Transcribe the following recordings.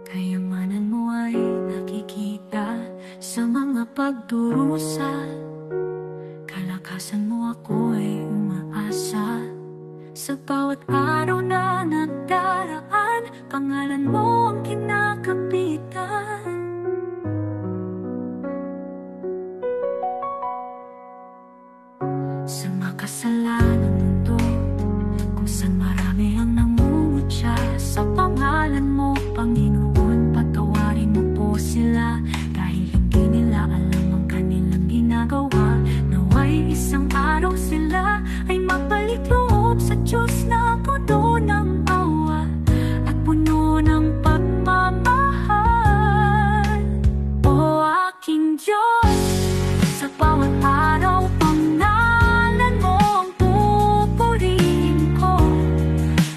Kayamanan mo ay nakikita sa mga pagdurusa. Kalakasan mo ako'y umaasa. Sa bawat araw na nagdaraan, pangalan mo ang kinakapitan. Sa makasalanan mundo, kung saan marami ang nangungutya, sa pangalan mo, Panginoon, patawarin mo po sila. Dahil hindi nila alam ang kanilang ginagawa. Nawa'y isang araw sila ay magbalik loob sa Diyos na puno ng awa at puno ng pagmamahal. O aking Diyos, sa bawat araw pangalan mo ang pupurihin ko.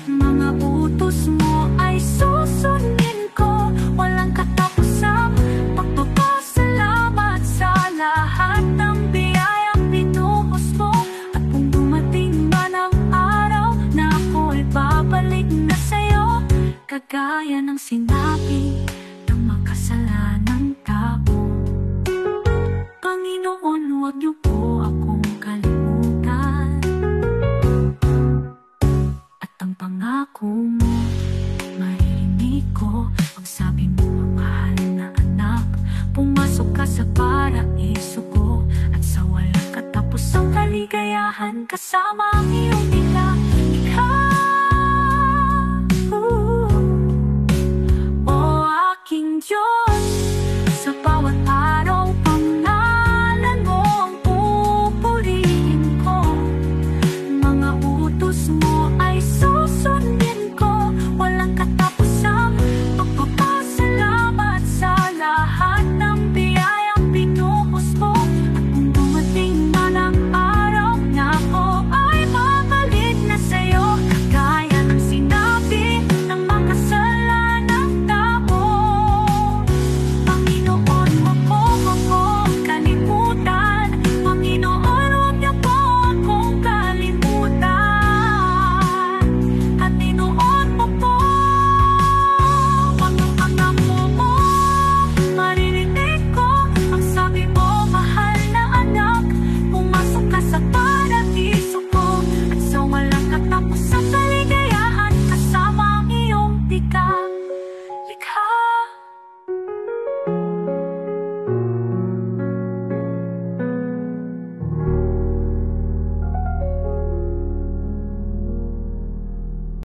Mga utos mo ay susundin ko. Walang katapusang pagpapasalamat sa lahat ng biyayang binuhos mo. At kung dumating man ang araw na ako'y babalik na sa'yo, kagaya ng sinabi ng makasalanang tao, Panginoon, huwag niyo po akong kalimutan. At ang pangako mo, maririnig ko. Ang sabi mo, mahal na anak, pumasok ka sa paraiso ko. At sa walang katapusang kaligayahan, kasama ang iyong